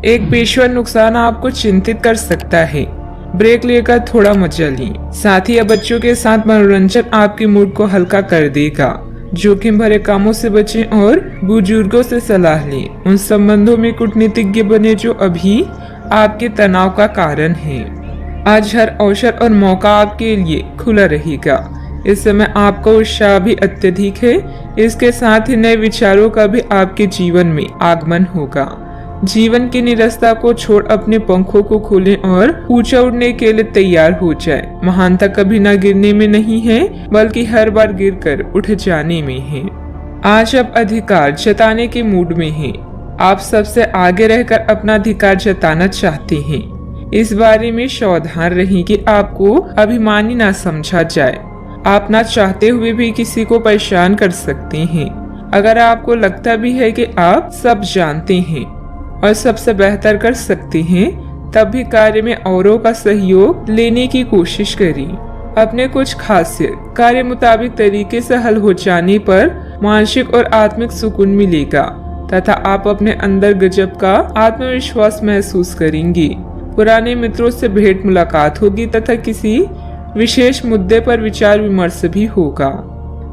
एक पेशेवर नुकसान आपको चिंतित कर सकता है। ब्रेक लेकर थोड़ा मजा लें। साथ ही अब बच्चों के साथ मनोरंजन आपके मूड को हल्का कर देगा। जोखिम भरे कामों से बचें और बुजुर्गों से सलाह लें। उन संबंधों में कूटनीतिज्ञ बने जो अभी आपके तनाव का कारण है। आज हर अवसर और मौका आपके लिए खुला रहेगा। इस समय आपका उत्साह भी अत्यधिक है। इसके साथ ही नए विचारों का भी आपके जीवन में आगमन होगा। जीवन की निरस्ता को छोड़ अपने पंखों को खोलें और ऊंचा उड़ने के लिए तैयार हो जाए। महानता कभी ना गिरने में नहीं है, बल्कि हर बार गिरकर उठ जाने में है। आज आप अधिकार जताने के मूड में हैं। आप सबसे आगे रहकर अपना अधिकार जताना चाहते हैं। इस बारे में सावधान रहें कि आपको अभिमानी ना समझा जाए। आप ना चाहते हुए भी किसी को परेशान कर सकते हैं। अगर आपको लगता भी है कि आप सब जानते हैं और सबसे बेहतर कर सकते हैं, तब भी कार्य में औरों का सहयोग लेने की कोशिश करें। अपने कुछ खासियत कार्य मुताबिक तरीके से हल हो जाने पर मानसिक और आत्मिक सुकून मिलेगा तथा आप अपने अंदर गजब का आत्मविश्वास महसूस करेंगे। पुराने मित्रों से भेंट मुलाकात होगी तथा किसी विशेष मुद्दे पर विचार विमर्श भी होगा।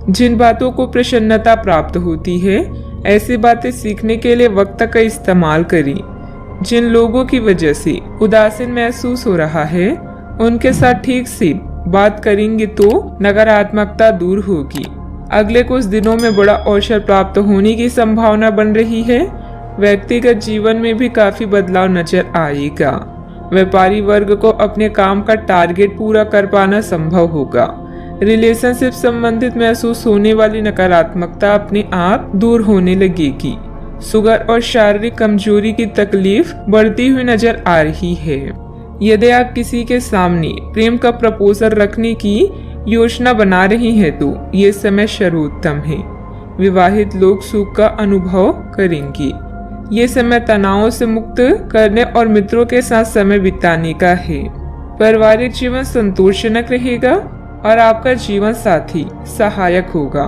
जिन बातों को प्रसन्नता प्राप्त होती है, ऐसी बातें सीखने के लिए वक्त का इस्तेमाल करें। जिन लोगों की वजह से उदासीन महसूस हो रहा है, उनके साथ ठीक से बात करेंगे तो नकारात्मकता दूर होगी। अगले कुछ दिनों में बड़ा अवसर प्राप्त होने की संभावना बन रही है। व्यक्तिगत जीवन में भी काफी बदलाव नजर आएगा। व्यापारी वर्ग को अपने काम का टारगेट पूरा कर पाना संभव होगा। रिलेशनशिप संबंधित महसूस होने वाली नकारात्मकता अपने आप दूर होने लगेगी। शुगर और शारीरिक कमजोरी की तकलीफ बढ़ती हुई नजर आ रही है। यदि आप किसी के सामने प्रेम का प्रपोजल रखने की योजना बना रहे हैं तो ये समय सर्वोत्तम है। विवाहित लोग सुख का अनुभव करेंगे। ये समय तनावों से मुक्त करने और मित्रों के साथ समय बिताने का है। पारिवारिक जीवन संतोषजनक रहेगा और आपका जीवन साथी सहायक होगा।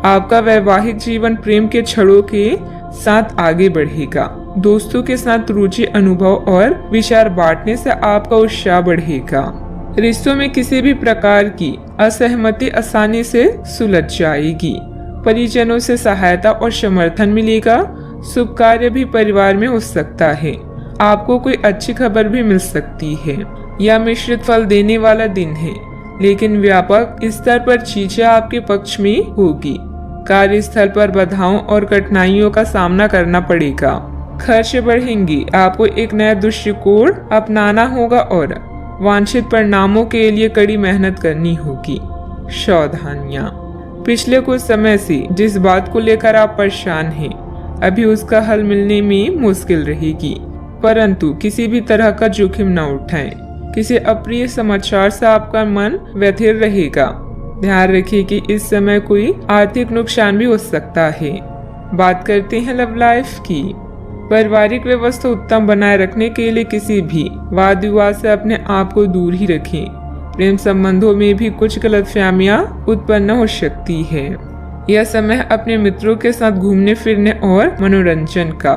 आपका वैवाहिक जीवन प्रेम के छड़ों के साथ आगे बढ़ेगा। दोस्तों के साथ रुचि, अनुभव और विचार बांटने से आपका उत्साह बढ़ेगा। रिश्तों में किसी भी प्रकार की असहमति आसानी से सुलझ जाएगी। परिजनों से सहायता और समर्थन मिलेगा। शुभ कार्य भी परिवार में हो सकता है। आपको कोई अच्छी खबर भी मिल सकती है। यह मिश्रित फल देने वाला दिन है, लेकिन व्यापक स्तर पर चीजें आपके पक्ष में होगी। कार्यस्थल पर बाधाओं और कठिनाइयों का सामना करना पड़ेगा। खर्च बढ़ेंगे। आपको एक नया दृष्टिकोण अपनाना होगा और वांछित परिणामों के लिए कड़ी मेहनत करनी होगी। सावधानियां। पिछले कुछ समय से जिस बात को लेकर आप परेशान हैं, अभी उसका हल मिलने में मुश्किल रहेगी, परंतु किसी भी तरह का जोखिम न उठाएं। किसी अप्रिय समाचार से आपका मन व्यथित रहेगा। ध्यान रखिए कि इस समय कोई आर्थिक नुकसान भी हो सकता है। बात करते हैं लव लाइफ की। पारिवारिक व्यवस्था उत्तम बनाए रखने के लिए किसी भी वाद विवाद से अपने आप को दूर ही रखें। प्रेम संबंधों में भी कुछ गलतफहमियां उत्पन्न हो सकती है। यह समय अपने मित्रों के साथ घूमने फिरने और मनोरंजन का।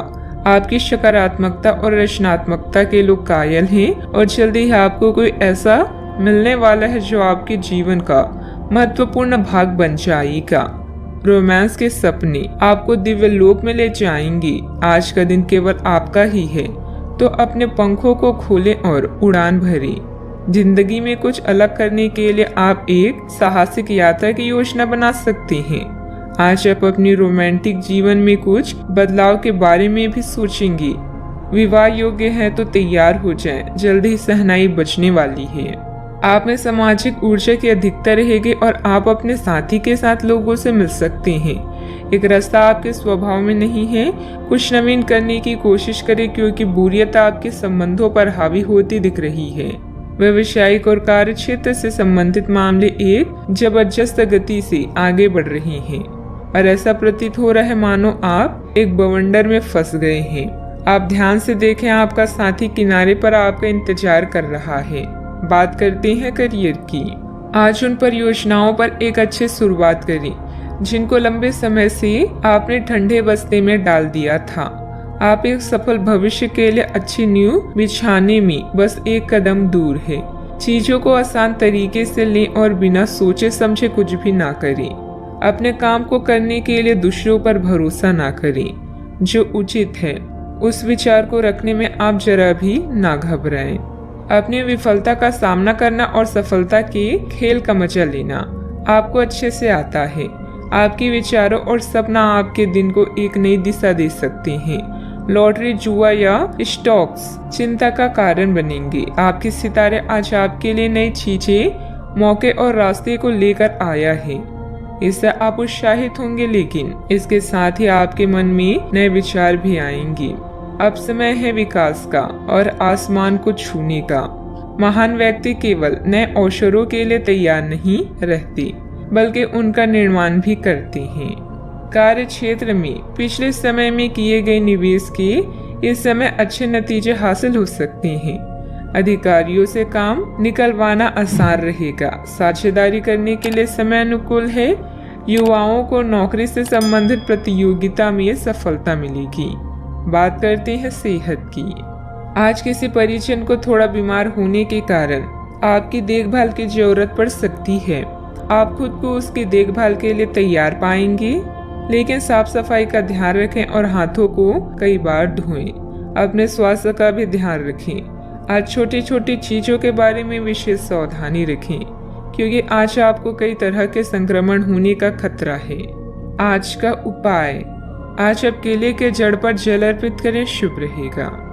आपकी सकारात्मकता और रचनात्मकता के लोग कायल हैं और जल्दी ही आपको कोई ऐसा मिलने वाला है जो आपके जीवन का महत्वपूर्ण भाग बन जाएगा। रोमांस के सपने आपको दिव्य लोक में ले जाएंगे। आज का दिन केवल आपका ही है, तो अपने पंखों को खोलें और उड़ान भरें। जिंदगी में कुछ अलग करने के लिए आप एक साहसिक यात्रा की योजना बना सकते हैं। आज आप अपनी रोमांटिक जीवन में कुछ बदलाव के बारे में भी सोचेंगे। विवाह योग्य है तो तैयार हो जाएं, जल्दी ही सहनाई बचने वाली है। आप में सामाजिक ऊर्जा की अधिकता रहेगी और आप अपने साथी के साथ लोगों से मिल सकते हैं। एक रास्ता आपके स्वभाव में नहीं है। कुछ नवीन करने की कोशिश करें, क्योंकि बोरियत आपके संबंधों पर हावी होती दिख रही है। व्यवसायिक और कार्य क्षेत्र से संबंधित मामले एक जबरदस्त गति से आगे बढ़ रहे हैं और ऐसा प्रतीत हो रहा है मानो आप एक बवंडर में फंस गए हैं। आप ध्यान से देखें, आपका साथी किनारे पर आपका इंतजार कर रहा है। बात करते हैं करियर की। आज उन परियोजनाओं पर एक अच्छी शुरुआत करें जिनको लंबे समय से आपने ठंडे बस्ते में डाल दिया था। आप एक सफल भविष्य के लिए अच्छी नींव बिछाने में बस एक कदम दूर है। चीजों को आसान तरीके से लें और बिना सोचे समझे कुछ भी ना करें। अपने काम को करने के लिए दूसरों पर भरोसा ना करें। जो उचित है उस विचार को रखने में आप जरा भी ना घबराएं। अपनी विफलता का सामना करना और सफलता के खेल का मजा लेना आपको अच्छे से आता है। आपके विचारों और सपना आपके दिन को एक नई दिशा दे सकते हैं। लॉटरी, जुआ या स्टॉक्स चिंता का कारण बनेंगे। आपके सितारे आज आपके लिए नई चीजें, मौके और रास्ते को लेकर आया है। इससे आप उत्साहित होंगे, लेकिन इसके साथ ही आपके मन में नए विचार भी आएंगे। अब समय है विकास का और आसमान को छूने का। महान व्यक्ति केवल नए अवसरों के लिए तैयार नहीं रहते, बल्कि उनका निर्माण भी करते हैं। कार्य क्षेत्र में पिछले समय में किए गए निवेश के इस समय अच्छे नतीजे हासिल हो सकते हैं। अधिकारियों से काम निकलवाना आसान रहेगा। साझेदारी करने के लिए समय अनुकूल है। युवाओं को नौकरी से संबंधित प्रतियोगिता में सफलता मिलेगी। बात करते हैं सेहत की। आज किसी परिजन को थोड़ा बीमार होने के कारण आपकी देखभाल की जरूरत पड़ सकती है। आप खुद को उसकी देखभाल के लिए तैयार पाएंगे, लेकिन साफ सफाई का ध्यान रखें और हाथों को कई बार धोएं। अपने स्वास्थ्य का भी ध्यान रखें। आज छोटी छोटी चीजों के बारे में विशेष सावधानी रखें, क्योंकि आज आपको कई तरह के संक्रमण होने का खतरा है। आज का उपाय, आज आप केले के जड़ पर जल अर्पित करें, शुभ रहेगा।